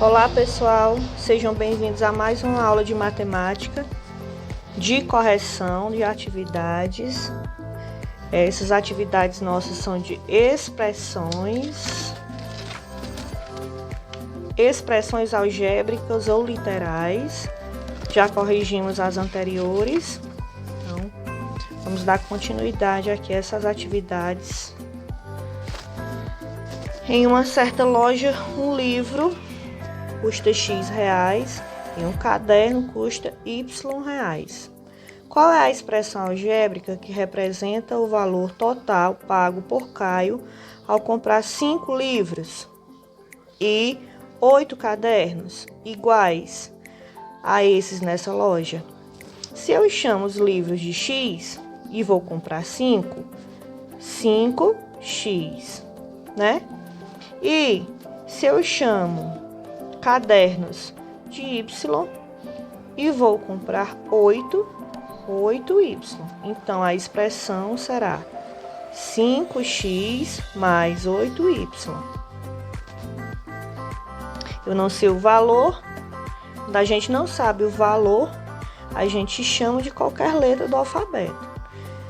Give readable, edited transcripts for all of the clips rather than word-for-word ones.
Olá pessoal, sejam bem-vindos a mais uma aula de matemática, de correção de atividades. Essas atividades nossas são de expressões algébricas ou literais. Já corrigimos as anteriores, então vamos dar continuidade aqui a essas atividades. Em uma certa loja, um livro custa X reais e um caderno custa Y reais. Qual é a expressão algébrica que representa o valor total pago por Caio ao comprar 5 livros e 8 cadernos iguais a esses nessa loja? Se eu chamo os livros de X e vou comprar 5, 5x, né? E se eu chamo cadernos de Y e vou comprar 8y. Então, a expressão será 5x mais 8y. Eu não sei o valor, quando a gente não sabe o valor, a gente chama de qualquer letra do alfabeto.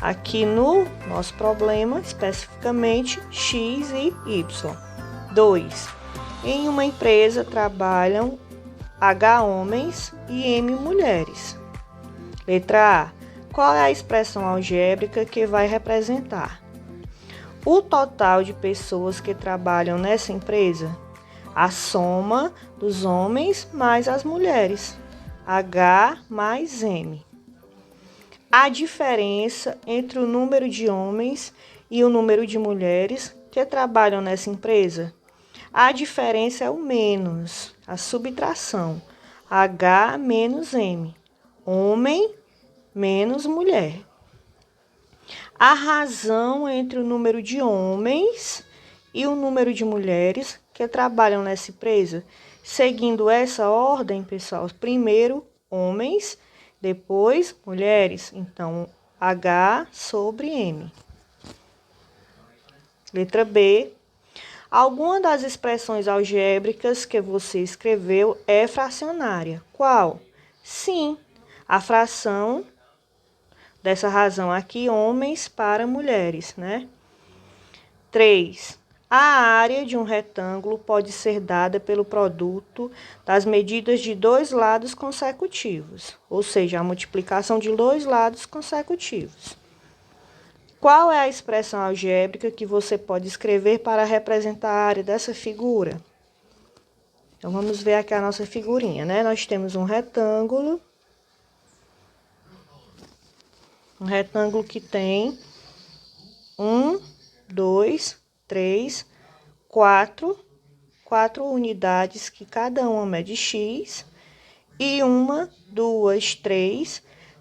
Aqui no nosso problema, especificamente, x e y. 2. Em uma empresa trabalham H homens e M mulheres. Letra A. Qual é a expressão algébrica que vai representar o total de pessoas que trabalham nessa empresa? A soma dos homens mais as mulheres. H mais M. A diferença entre o número de homens e o número de mulheres que trabalham nessa empresa? A diferença é o menos, a subtração. H menos M. Homem menos mulher. A razão entre o número de homens e o número de mulheres que trabalham nessa empresa? Seguindo essa ordem, pessoal, primeiro homens, depois mulheres. Então, H sobre M. Letra B. Alguma das expressões algébricas que você escreveu é fracionária. Qual? Sim, a fração dessa razão aqui, homens para mulheres, né? 3. A área de um retângulo pode ser dada pelo produto das medidas de dois lados consecutivos, ou seja, a multiplicação de dois lados consecutivos. Qual é a expressão algébrica que você pode escrever para representar a área dessa figura? Então, vamos ver aqui a nossa figurinha, né? Nós temos um retângulo que tem 1, 2, 3, 4 unidades, que cada uma mede X, e 1, 2,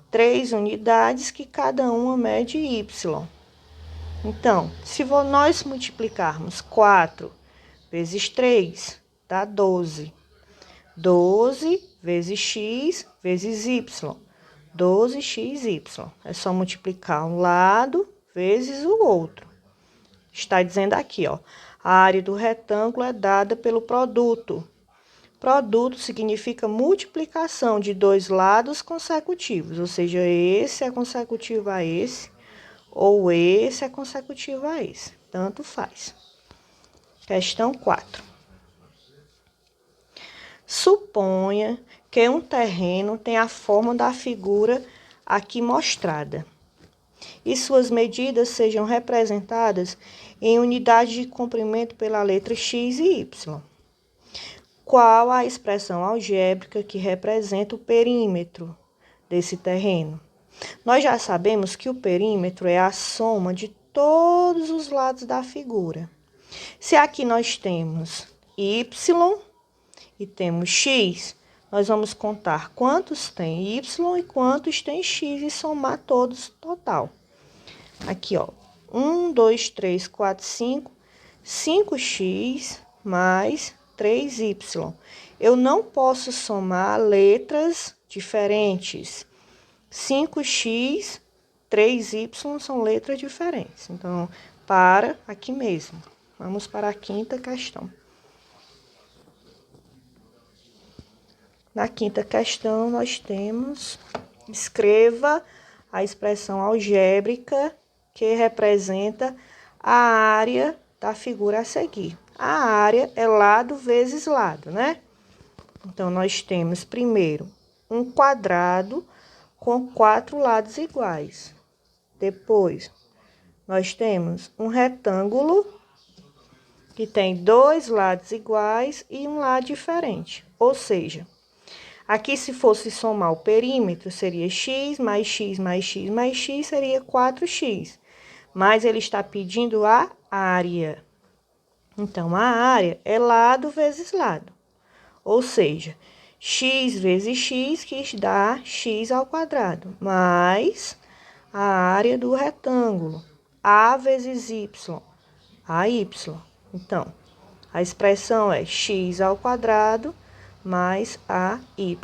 3 unidades, que cada uma mede Y. Então, se nós multiplicarmos 4 vezes 3, dá 12. 12 vezes x vezes y. 12xy. É só multiplicar um lado vezes o outro. Está dizendo aqui, ó, a área do retângulo é dada pelo produto. Produto significa multiplicação de dois lados consecutivos, ou seja, esse é consecutivo a esse, ou esse é consecutivo a esse. Tanto faz. Questão 4. Suponha que um terreno tem a forma da figura aqui mostrada e suas medidas sejam representadas em unidade de comprimento pela letra X e Y. Qual a expressão algébrica que representa o perímetro desse terreno? Nós já sabemos que o perímetro é a soma de todos os lados da figura. Se aqui nós temos Y e temos X, nós vamos contar quantos tem Y e quantos tem X e somar todos total. Aqui, ó, 1, 2, 3, 4, 5, 5x mais 3y. Eu não posso somar letras diferentes. 5x, 3y são letras diferentes. Então, para aqui mesmo. Vamos para a quinta questão. Na quinta questão, nós temos, escreva a expressão algébrica que representa a área da figura a seguir. A área é lado vezes lado, né? Então, nós temos primeiro um quadrado com 4 lados iguais. Depois, nós temos um retângulo que tem 2 lados iguais e um lado diferente. Ou seja, aqui se fosse somar o perímetro, seria x mais x mais x mais x, seria 4x. Mas ele está pedindo a área. Então, a área é lado vezes lado. Ou seja, x vezes x, que dá x ao quadrado, mais a área do retângulo, a vezes y, AY. Então, a expressão é x ao quadrado mais AY.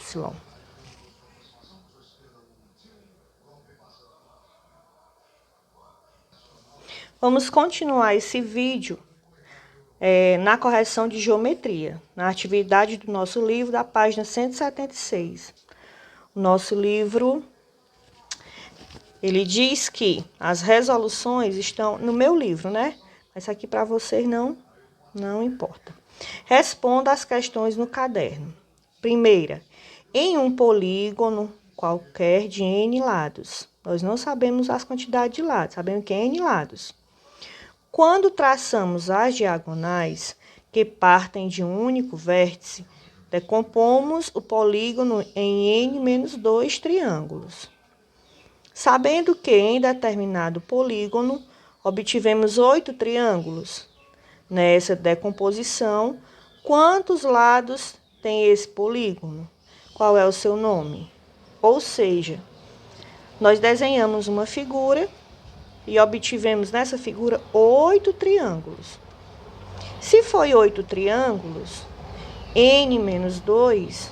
Vamos continuar esse vídeo na correção de geometria, na atividade do nosso livro, da página 176. O nosso livro, ele diz que as resoluções estão no meu livro, né? Mas aqui para vocês não importa. Responda as questões no caderno. Primeira, em um polígono qualquer de n lados. Nós não sabemos as quantidades de lados, sabemos que é n lados. Quando traçamos as diagonais que partem de um único vértice, decompomos o polígono em n menos 2 triângulos. Sabendo que em determinado polígono obtivemos 8 triângulos, nessa decomposição, quantos lados tem esse polígono? Qual é o seu nome? Ou seja, nós desenhamos uma figura e obtivemos nessa figura 8 triângulos. Se foi 8 triângulos, n menos 2,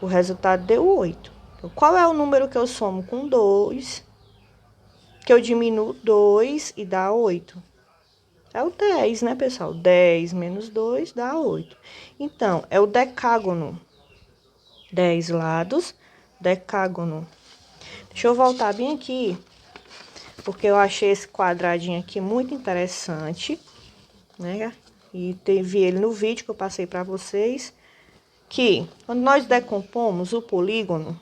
o resultado deu 8. Então, qual é o número que eu somo com 2, que eu diminuo 2 e dá 8? É o 10, né, pessoal? 10 menos 2 dá 8. Então, é o decágono. 10 lados, decágono. Deixa eu voltar bem aqui, porque eu achei esse quadradinho aqui muito interessante, né? E teve ele no vídeo que eu passei para vocês, que quando nós decompomos o polígono,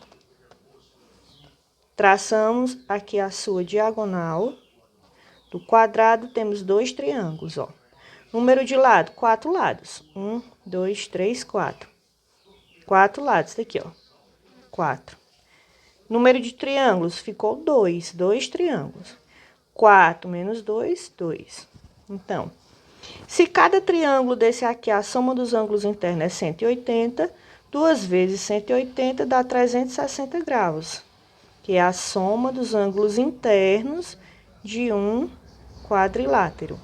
traçamos aqui a sua diagonal. Do quadrado temos 2 triângulos, ó. Número de lado, 4 lados. 1, 2, 3, 4. 4 lados, daqui, ó. 4. Número de triângulos, ficou 2. 2 triângulos. 4 menos 2, 2. Então, se cada triângulo desse aqui, a soma dos ângulos internos é 180, 2 vezes 180 dá 360 graus, que é a soma dos ângulos internos de um quadrilátero.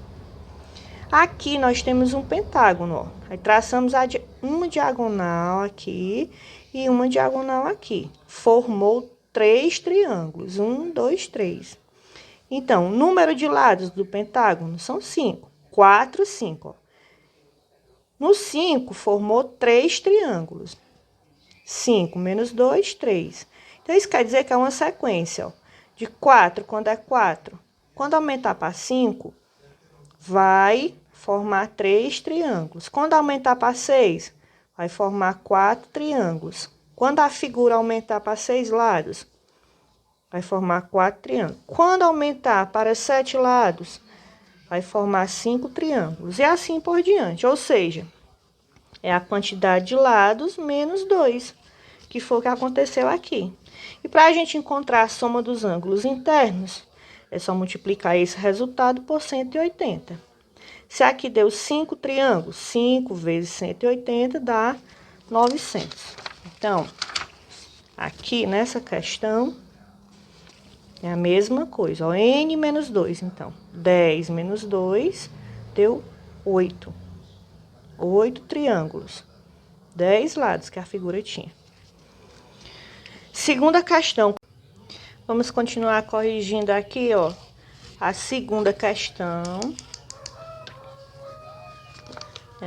Aqui nós temos um pentágono, ó. Aí traçamos uma diagonal aqui e uma diagonal aqui. Formou 3 triângulos. 1, 2, 3. Então, o número de lados do pentágono são 5. 4, 5. Ó. No 5, formou 3 triângulos. 5 menos 2, 3. Então, isso quer dizer que é uma sequência, ó, de 4. Quando é 4? Quando aumentar para 5, vai formar 3 triângulos. Quando aumentar para 6, vai formar 4 triângulos. Quando a figura aumentar para 6 lados, vai formar 4 triângulos. Quando aumentar para 7 lados, vai formar 5 triângulos. E assim por diante. Ou seja, é a quantidade de lados menos 2, que foi o que aconteceu aqui. E para a gente encontrar a soma dos ângulos internos, é só multiplicar esse resultado por 180. Se aqui deu 5 triângulos, 5 vezes 180 dá 900. Então, aqui nessa questão, é a mesma coisa, ó, n menos 2, então. 10 menos 2 deu 8. 8 triângulos. 10 lados que a figura tinha. Segunda questão. Vamos continuar corrigindo aqui, ó, a segunda questão.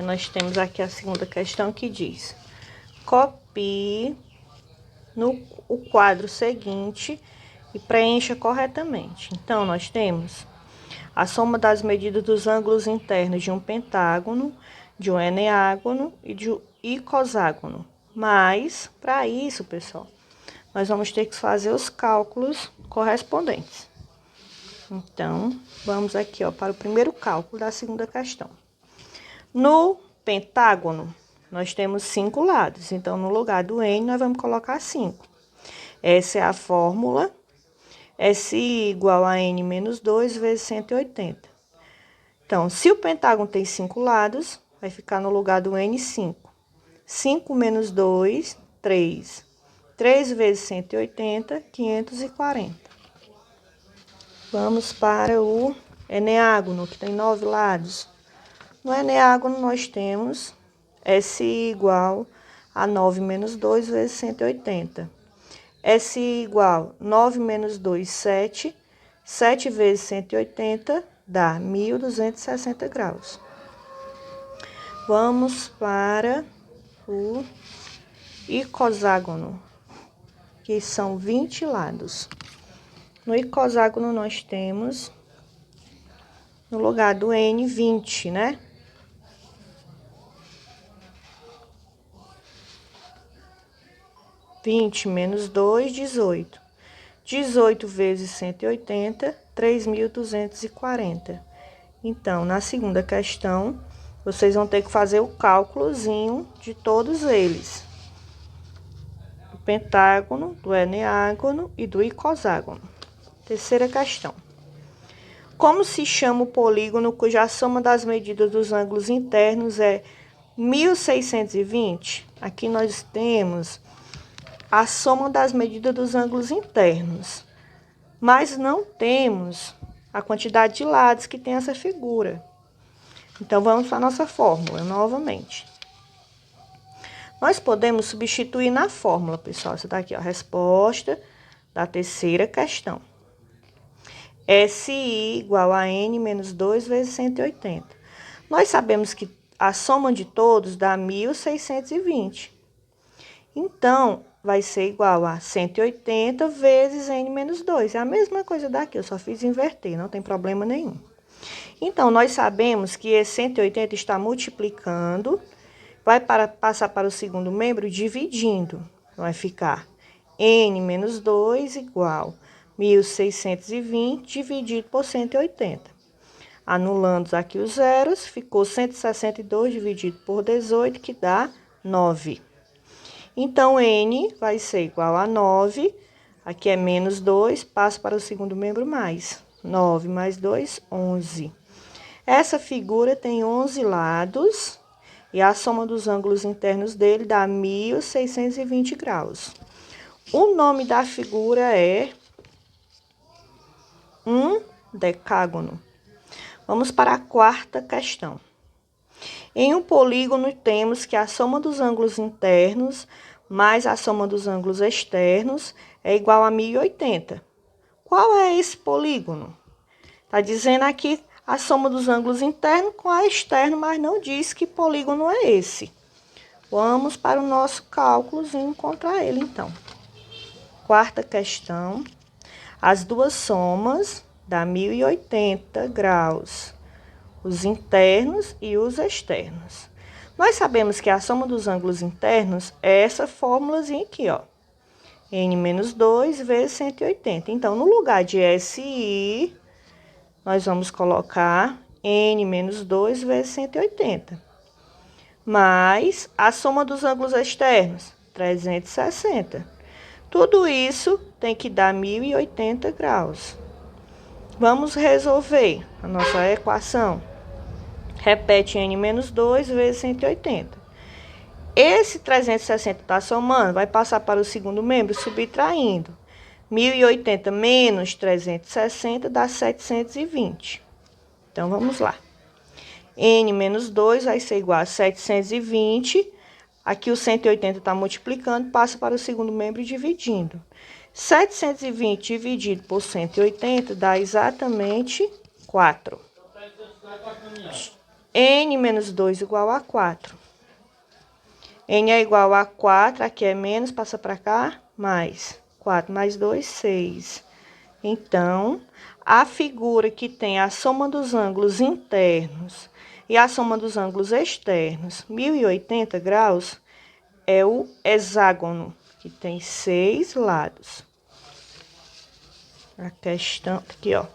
Nós temos aqui a segunda questão que diz: copie no o quadro seguinte e preencha corretamente. Então, nós temos a soma das medidas dos ângulos internos de um pentágono, de um eneágono e de um icoságono. Mas, para isso, pessoal, nós vamos ter que fazer os cálculos correspondentes. Então, vamos aqui, ó, para o primeiro cálculo da segunda questão. No pentágono, nós temos 5 lados. Então, no lugar do N, nós vamos colocar 5. Essa é a fórmula. SI igual a N menos 2 vezes 180. Então, se o pentágono tem 5 lados, vai ficar no lugar do N 5. 5 menos 2, 3. 3 vezes 180, 540. Vamos para o eneágono, que tem 9 lados. No eneágono, nós temos SI igual a 9 menos 2 vezes 180. SI igual 9 menos 2, 7. 7 vezes 180 dá 1.260 graus. Vamos para o icoságono, que são 20 lados. No icoságono, nós temos, no lugar do N, 20, né? Menos 2, 18. 18 vezes 180, 3.240. Então, na segunda questão, vocês vão ter que fazer o cálculozinho de todos eles. Do pentágono, do eneágono e do icoságono. Terceira questão. Como se chama o polígono cuja soma das medidas dos ângulos internos é 1.620? Aqui nós temos a soma das medidas dos ângulos internos, mas não temos a quantidade de lados que tem essa figura. Então, vamos para a nossa fórmula, novamente. Nós podemos substituir na fórmula, pessoal. Essa daqui, ó, a resposta da terceira questão. SI igual a N menos 2 vezes 180. Nós sabemos que a soma de todos dá 1.620. Então, vai ser igual a 180 vezes N menos 2. É a mesma coisa daqui, eu só fiz inverter, não tem problema nenhum. Então, nós sabemos que esse 180 está multiplicando, vai passar para o segundo membro dividindo. Vai ficar N menos 2 igual 1.620 dividido por 180. Anulando aqui os zeros, ficou 162 dividido por 18, que dá 9. Então, N vai ser igual a 9, aqui é menos 2, passa para o segundo membro mais. 9 mais 2, 11. Essa figura tem 11 lados e a soma dos ângulos internos dele dá 1.620 graus. O nome da figura é um decágono. Vamos para a quarta questão. Em um polígono, temos que a soma dos ângulos internos mais a soma dos ângulos externos é igual a 1.080. Qual é esse polígono? Está dizendo aqui a soma dos ângulos internos com a externo, mas não diz que polígono é esse. Vamos para o nosso cálculozinho encontrar ele, então. Quarta questão. As duas somas dá 1.080 graus. Os internos e os externos. Nós sabemos que a soma dos ângulos internos é essa fórmulazinha aqui, ó. N menos 2 vezes 180. Então, no lugar de SI, nós vamos colocar N menos 2 vezes 180. Mais a soma dos ângulos externos, 360. Tudo isso tem que dar 1.080 graus. Vamos resolver a nossa equação. Repete N menos 2 vezes 180. Esse 360 está somando, vai passar para o segundo membro, subtraindo. 1.080 menos 360 dá 720. Então, vamos lá. N menos 2 vai ser igual a 720. Aqui o 180 está multiplicando, passa para o segundo membro dividindo. 720 dividido por 180 dá exatamente 4. N menos 2 igual a 4. N é igual a 4, aqui é menos, passa para cá, mais. 4 mais 2, 6. Então, a figura que tem a soma dos ângulos internos e a soma dos ângulos externos, 1080 graus, é o hexágono, que tem 6 lados. A questão aqui, ó,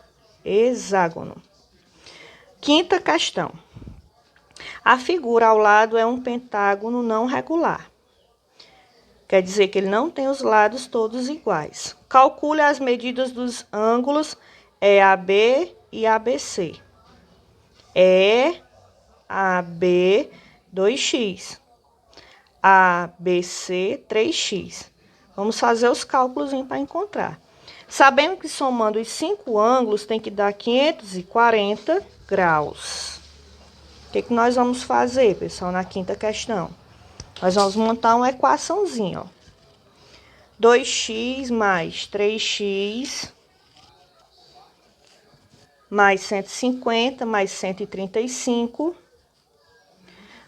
hexágono. Quinta questão. A figura ao lado é um pentágono não regular. Quer dizer que ele não tem os lados todos iguais. Calcule as medidas dos ângulos EAB e ABC. EAB, 2x. ABC, 3x. Vamos fazer os cálculos para encontrar. Sabendo que somando os 5 ângulos tem que dar 540 graus. O que nós vamos fazer, pessoal, na quinta questão? Nós vamos montar uma equaçãozinha, ó. 2x mais 3x mais 150 mais 135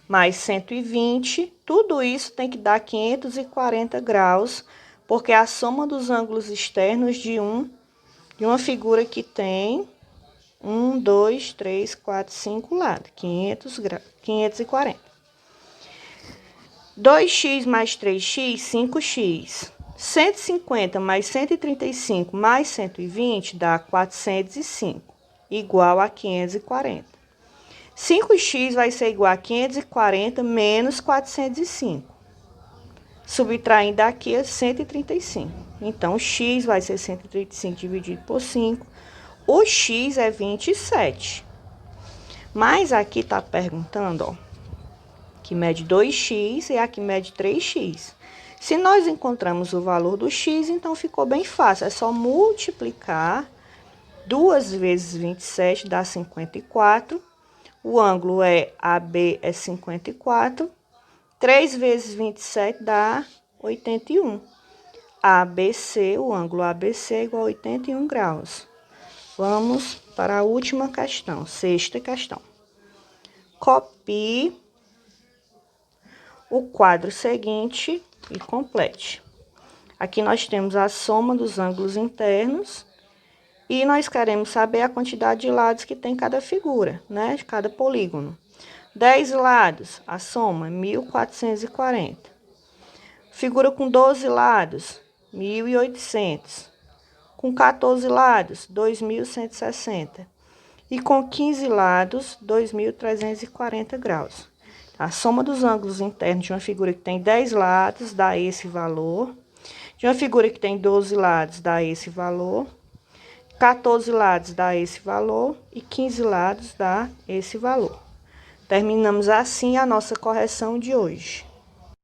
mais 120. Tudo isso tem que dar 540 graus, porque é a soma dos ângulos externos de uma figura que tem 1, 2, 3, 4, 5 lados. 540. 2x mais 3x, 5x. 150 mais 135 mais 120 dá 405, igual a 540. 5x vai ser igual a 540 menos 405. Subtraindo daqui é 135. Então, o x vai ser 135 dividido por 5. O x é 27. Mas aqui tá perguntando, ó, que mede 2x e aqui mede 3x. Se nós encontramos o valor do x, então ficou bem fácil. É só multiplicar 2 vezes 27 dá 54. O ângulo AB é 54. 3 vezes 27 dá 81. ABC, o ângulo ABC é igual a 81 graus. Vamos para a última questão, sexta questão. Copie o quadro seguinte e complete. Aqui nós temos a soma dos ângulos internos e nós queremos saber a quantidade de lados que tem cada figura, né? De cada polígono. 10 lados, a soma, 1.440. Figura com 12 lados, 1.800. Com 14 lados, 2.160. E com 15 lados, 2.340 graus. A soma dos ângulos internos de uma figura que tem 10 lados dá esse valor. De uma figura que tem 12 lados dá esse valor. 14 lados dá esse valor. E 15 lados dá esse valor. Terminamos assim a nossa correção de hoje.